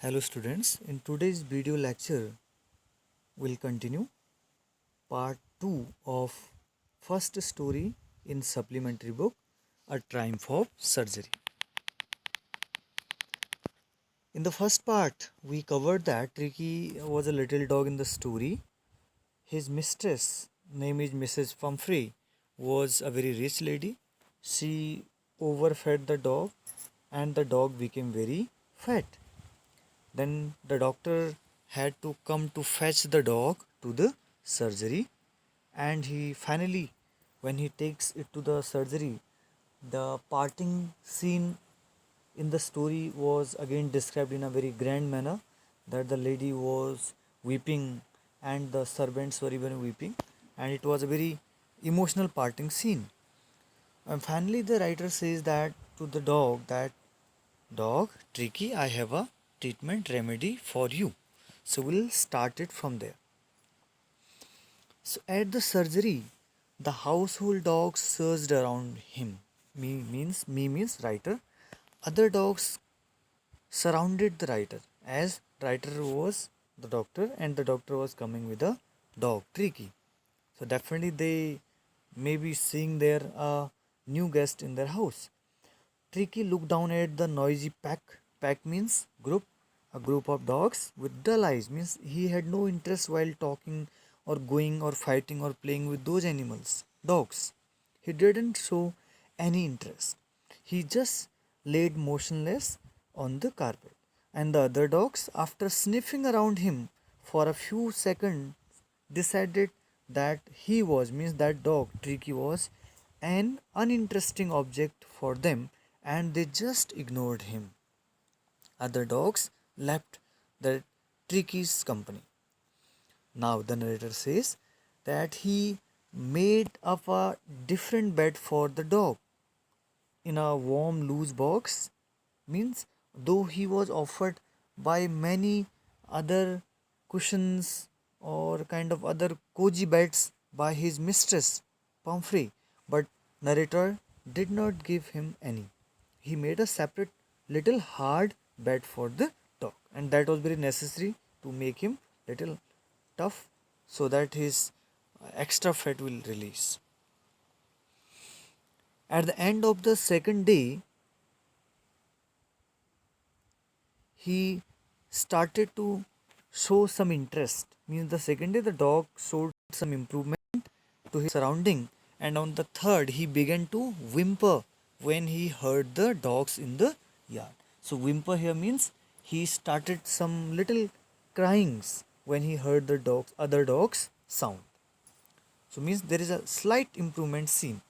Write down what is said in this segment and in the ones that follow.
Hello students, in today's video lecture we'll continue part 2 of first story in supplementary book A Triumph of Surgery. In the first part we covered that Tricky was a little dog in the story. His mistress, name is Mrs. Pumphrey, was a very rich lady. She overfed the dog and the dog became very fat. Then the doctor had to come to fetch the dog to the surgery, and he finally, when he takes it to the surgery, the parting scene in the story was again described in a very grand manner, that the lady was weeping and the servants were even weeping, and it was a very emotional parting scene. And finally the writer says that to the dog, that dog, Tricky, I have a treatment remedy for you. So we'll start it from there. So at the surgery, the household dogs surged around him. Me means writer. Other dogs surrounded the writer, as writer was the doctor and the doctor was coming with a dog, Tricky. So definitely they may be seeing their new guest in their house. Tricky looked down at the noisy pack. Pack means group. A group of dogs with dull eyes means he had no interest while talking or going or fighting or playing with those animals. Dogs. He didn't show any interest. He just laid motionless on the carpet. And the other dogs, after sniffing around him for a few seconds, decided that he was, means that dog, Tricky, was an uninteresting object for them, and they just ignored him. Other dogs left the Tricky's company. Now the narrator says that he made up a different bed for the dog in a warm loose box, means though he was offered by many other cushions or kind of other cozy beds by his mistress Pumphrey, but narrator did not give him any. He made a separate little hard bed for the dog, and that was very necessary to make him little tough so that his extra fat will release. At the end of the second day, he started to show some interest. Means the second day the dog showed some improvement to his surrounding, and on the third he began to whimper when he heard the dogs in the yard. So whimper here means he started some little cryings when he heard the other dogs sound. So means there is a slight improvement seen.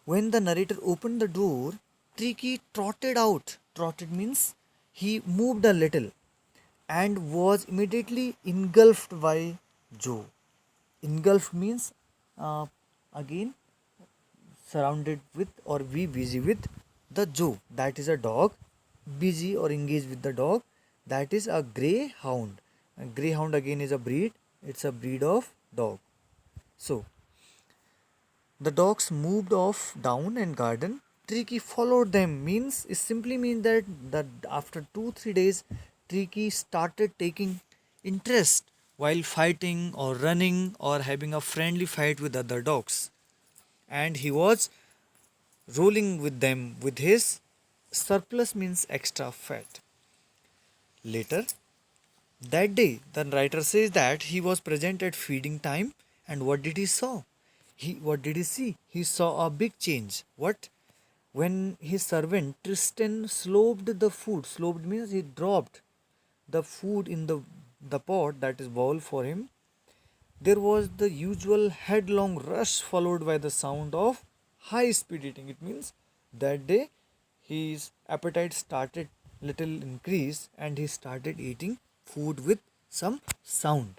When the narrator opened the door, Tricky trotted out. Trotted means he moved a little and was immediately engulfed by Joe. Engulfed means again surrounded with or be busy with the Joe. That is a dog. Busy or engaged with the dog. That is a greyhound. A greyhound again is a breed. It's a breed of dog. So the dogs moved off down and garden. Tricky followed them, means it simply means that after 2-3 days Tricky started taking interest while fighting or running or having a friendly fight with other dogs, and he was rolling with them with his surplus, means extra fat. Later that day the writer says that he was present at feeding time, and what did he saw? What did he see? He saw a big change. What? When his servant Tristan sloped the food. Sloped means he dropped the food in the pot, that is bowl for him. There was the usual headlong rush followed by the sound of high speed eating. It means that day his appetite started little increase and he started eating food with some sound.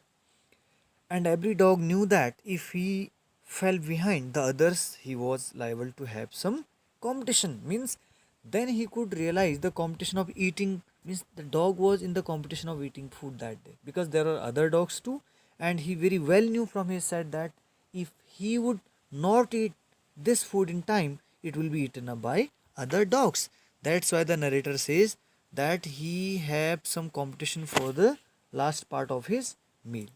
And every dog knew that if he fell behind the others, he was liable to have some competition. Means then he could realize the competition of eating, means the dog was in the competition of eating food that day, because there are other dogs too, and he very well knew from his side that if he would not eat this food in time, it will be eaten up by other dogs. That's why the narrator says that he had some competition for the last part of his meal.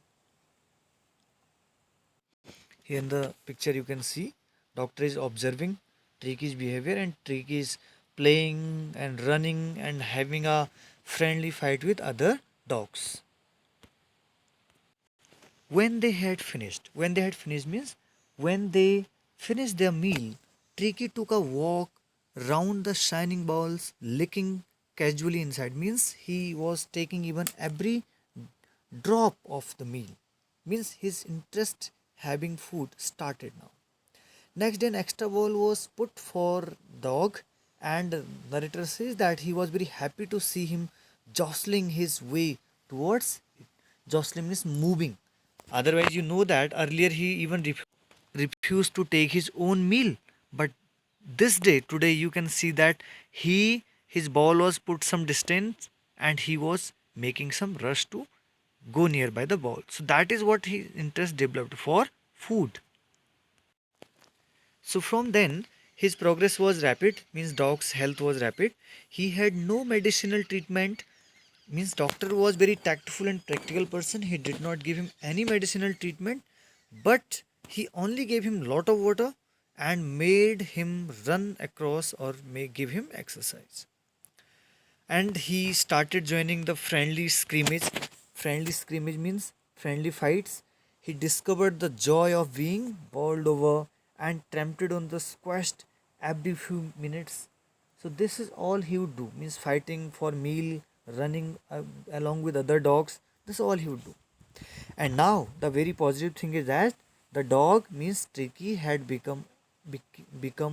Here in the picture you can see doctor is observing Triky's behavior, and Triky is playing and running and having a friendly fight with other dogs. When they had finished means when they finished their meal, Tricky took a walk round the shining balls, licking casually inside. Means he was taking even every drop of the meal. Means his interest having food started now. Next day, an extra bowl was put for dog, and narrator says that he was very happy to see him jostling his way towards it. Jostling means moving. Otherwise, you know that earlier he even refused to take his own meal. But today, you can see that his ball was put some distance, and he was making some rush to go nearby the ball. So that is what his interest developed for food. So from then, his progress was rapid, means dog's health was rapid. He had no medicinal treatment, means doctor was very tactful and practical person. He did not give him any medicinal treatment, but he only gave him lot of water and made him run across or may give him exercise. And he started joining the friendly scrimmage. Friendly scrimmage means friendly fights. He discovered the joy of being bowled over and trampled on the squashed every few minutes. So this is all he would do, means fighting for meal, running along with other dogs. This is all he would do. And now the very positive thing is that the dog means Tricky had become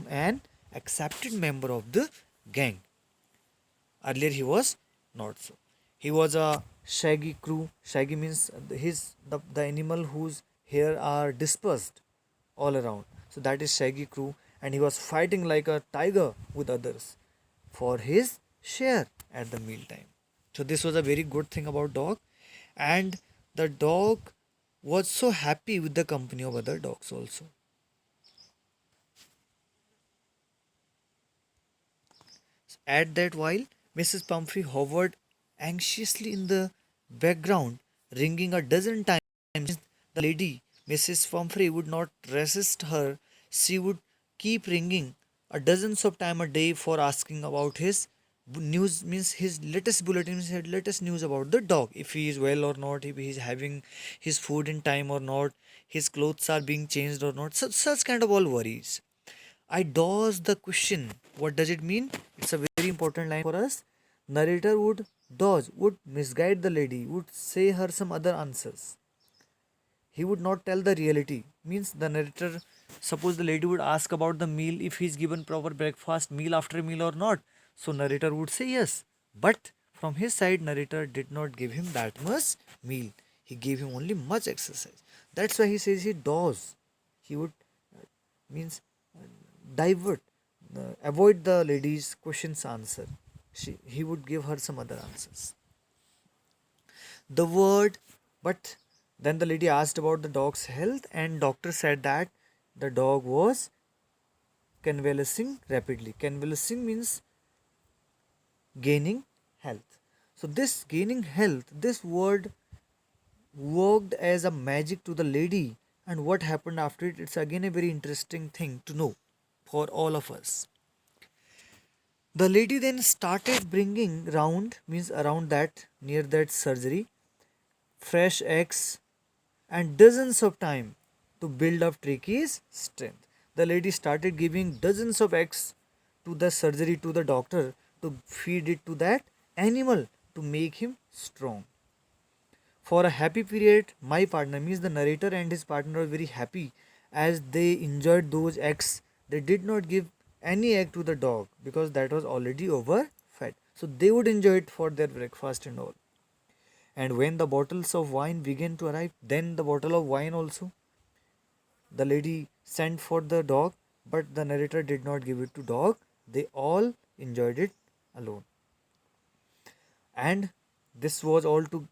an accepted member of the gang. Earlier he was not so. He was a shaggy crew. Shaggy means the animal whose hair are dispersed all around. So that is shaggy crew, and he was fighting like a tiger with others for his share at the mealtime. So this was a very good thing about dog, and the dog was so happy with the company of other dogs also. At that while, Mrs. Pumphrey hovered anxiously in the background, ringing a dozen times. The lady, Mrs. Pumphrey, would not resist her. She would keep ringing a dozens of times a day for asking about his news, means his latest bulletin, means his latest news about the dog, if he is well or not, if he is having his food in time or not, his clothes are being changed or not, such kind of all worries. I dodge the question. What does it mean? It's a very important line for us. Narrator would dodge, would misguide the lady, would say her some other answers. He would not tell the reality. Means the narrator, suppose the lady would ask about the meal, if he is given proper breakfast, meal after meal or not. So narrator would say yes. But from his side, narrator did not give him that much meal. He gave him only much exercise. That's why he says he does. He would means divert, avoid the lady's questions answer. He would give her some other answers. The word, but then the lady asked about the dog's health, and doctor said that the dog was convalescing rapidly. Convalescing means gaining health. So this gaining health, this word worked as a magic to the lady, and what happened after it, it's again a very interesting thing to know for all of us. The lady then started bringing round, means around that, near that surgery, fresh eggs and dozens of time to build up Tricky's strength. The lady started giving dozens of eggs to the surgery, to the doctor, to feed it to that animal to make him strong. For a happy period, my partner, means the narrator and his partner, were very happy as they enjoyed those eggs. They did not give any egg to the dog because that was already overfed. So they would enjoy it for their breakfast and all. And when the bottles of wine began to arrive, then the bottle of wine also, the lady sent for the dog, but the narrator did not give it to dog. They all enjoyed it alone. And this was all to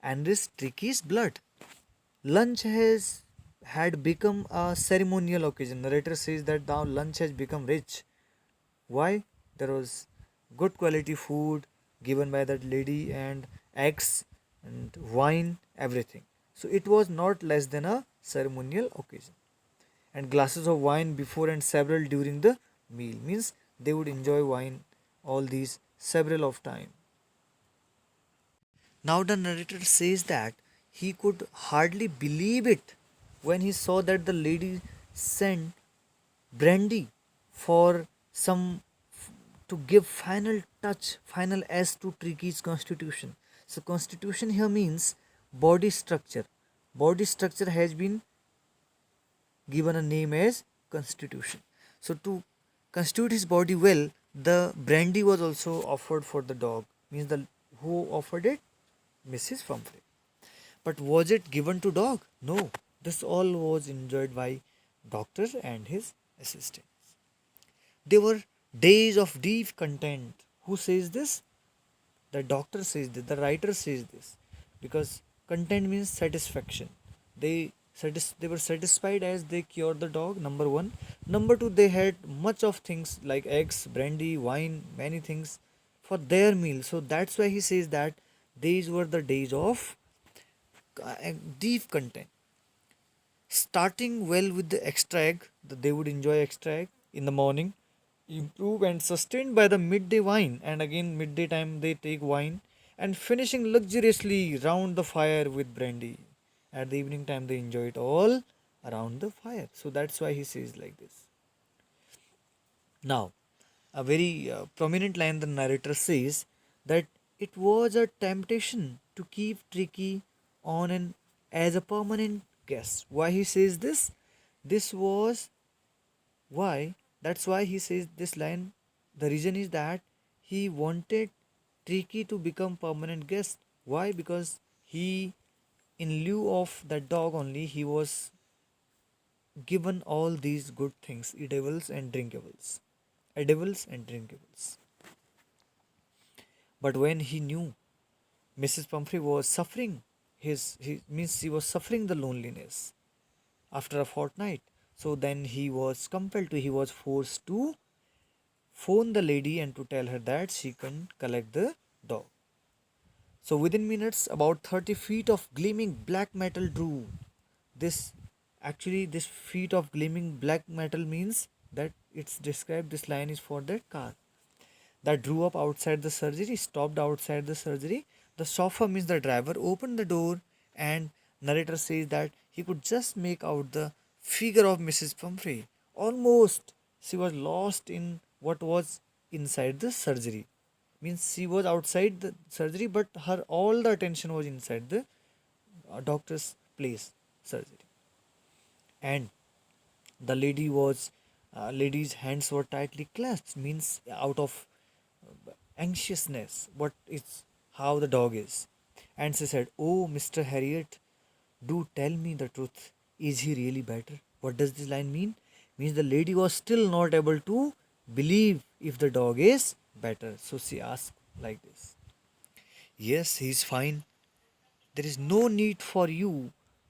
enrich Tricky's blood. Lunch had become a ceremonial occasion. Narrator says that now lunch has become rich. Why? There was good quality food, given by that lady, and eggs and wine, everything. So it was not less than a ceremonial occasion. And glasses of wine before and several during the meal, means they would enjoy wine all these several of time. Now the narrator says that he could hardly believe it when he saw that the lady sent brandy for some to give final touch, final S to Triki's constitution. So constitution here means body structure. Body structure has been given a name as constitution. So to constitute his body well, the brandy was also offered for the dog. Means the who offered it? Mrs. Pumphrey. But was it given to dog? No. This all was enjoyed by doctor and his assistant. They were days of deep content. Who says this? The doctor says this, the writer says this. Because content means satisfaction. They were satisfied as they cured the dog, number one. Number two, they had much of things like eggs, brandy, wine, many things for their meal. So that's why he says that these were the days of deep content. Starting well with the extra egg, that they would enjoy extra egg in the morning, improve and sustained by the midday wine, and again midday time they take wine, and finishing luxuriously round the fire with brandy. At the evening time they enjoy it all around the fire. So that's why he says like this. Now, a very prominent line the narrator says that it was a temptation to keep Tricky on an as a permanent guest. Why he says this? This was why, that's why he says this line. The reason is that he wanted Tricky to become permanent guest. Why? Because he, in lieu of that dog only, he was given all these good things, eatables and drinkables. Edibles and drinkables. But when he knew Mrs. Pumphrey was suffering, he means she was suffering the loneliness after a fortnight. So then he was forced to phone the lady and to tell her that she can collect the dog. So within minutes, about 30 feet of gleaming black metal drew. This this feet of gleaming black metal means that it's described, this line is for that car that drew up outside the surgery, stopped outside the surgery. The chauffeur means the driver opened the door, and narrator says that he could just make out the figure of Mrs. Pumphrey. Almost she was lost in what was inside the surgery. Means she was outside the surgery, but her all the attention was inside the doctor's place, surgery. And the lady's hands were tightly clasped, means out of anxiousness, what is how the dog is. And she said, "Oh, Mr. Harriet, do tell me the truth. Is he really better?" What does this line mean? Means the lady was still not able to believe if the dog is better. So she asked like this. "Yes, he's fine. There is no need for you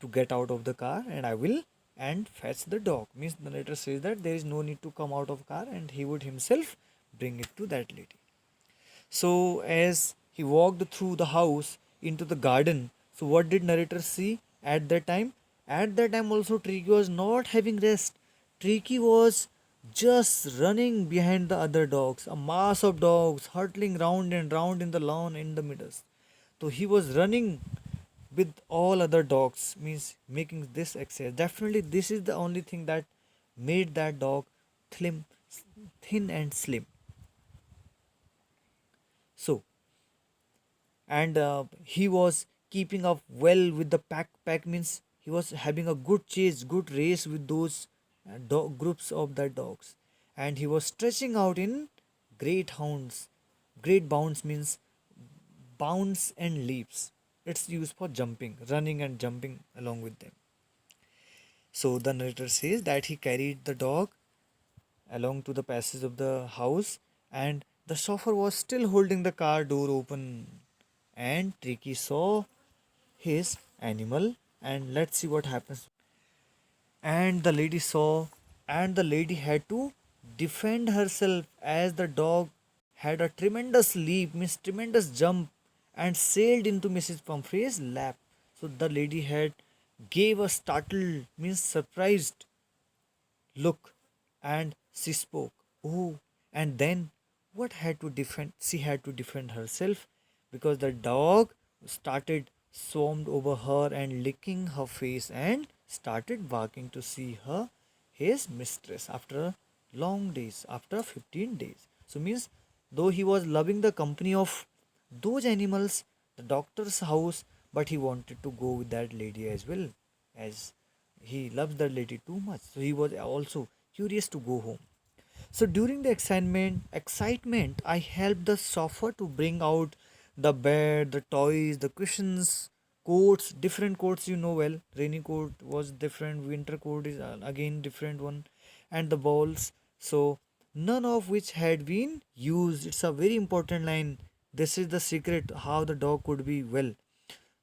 to get out of the car, and I will and fetch the dog." Means the narrator says that there is no need to come out of car, and he would himself bring it to that lady. So as he walked through the house into the garden, so what did narrator see at that time? At that time also Tricky was not having rest. Tricky was just running behind the other dogs, a mass of dogs hurtling round and round in the lawn in the middle. So he was running with all other dogs, means making this exercise. Definitely this is the only thing that made that dog slim, thin and slim. So, and he was keeping up well with the pack means he was having a good chase, good race with those groups of the dogs, and he was stretching out in great hounds. Great bounds means bounds and leaps. It's used for jumping, running and jumping along with them. So the narrator says that he carried the dog along to the passage of the house, and the chauffeur was still holding the car door open, and Tricky saw his animal, and let's see what happens. And the lady saw, and the lady had to defend herself as the dog had a tremendous leap, means tremendous jump, and sailed into Mrs. Pumphrey's lap. So the lady had gave a startled, means surprised look, and she spoke. Oh, and then what had to defend? She had to defend herself because the dog started swarmed over her and licking her face and started barking to see her his mistress after long days, after 15 days. So means though he was loving the company of those animals, the doctor's house, but he wanted to go with that lady as well, as he loves the lady too much. So he was also curious to go home. So during the excitement, I helped the chauffeur to bring out the bed, the toys, the cushions, coats, different coats you know well. Rainy coat was different, winter coat is again different one, and the balls. So none of which had been used. It's a very important line. This is the secret how the dog could be well.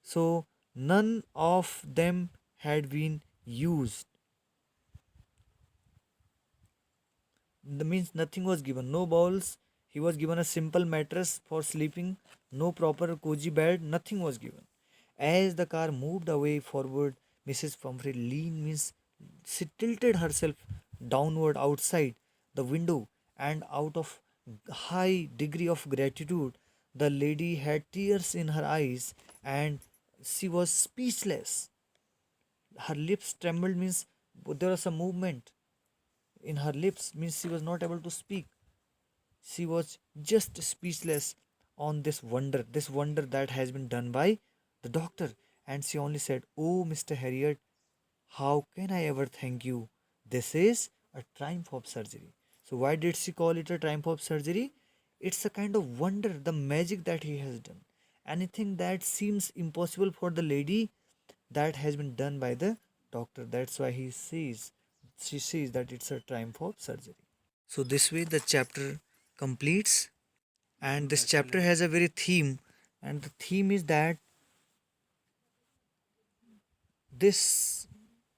So none of them had been used. The means nothing was given, no bowls. He was given a simple mattress for sleeping, no proper cozy bed, nothing was given. As the car moved away forward, Mrs. Pumphrey leaned, means she tilted herself downward outside the window, and out of high degree of gratitude, the lady had tears in her eyes and she was speechless. Her lips trembled, means there was a movement in her lips, means she was not able to speak. She was just speechless on this wonder that has been done by the doctor. And she only said, "Oh, Mr. Harriet, how can I ever thank you? This is a triumph of surgery." So, why did she call it a triumph of surgery? It's a kind of wonder, the magic that he has done. Anything that seems impossible for the lady, that has been done by the doctor. That's why she says that it's a triumph of surgery. So this way the chapter completes, and this chapter has a very theme, and the theme is that this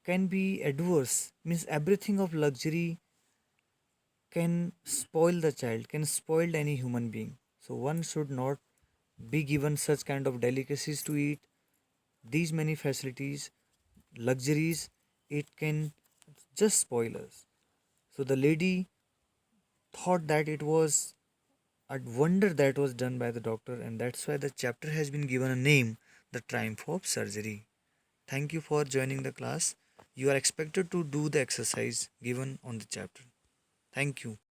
can be adverse, means everything of luxury can spoil the child, can spoil any human being. So one should not be given such kind of delicacies to eat. These many facilities, luxuries, it can just spoil us. So the lady thought that it was a wonder that was done by the doctor, and that's why the chapter has been given a name, The Triumph of Surgery. Thank you for joining the class. You are expected to do the exercise given on the chapter. Thank you.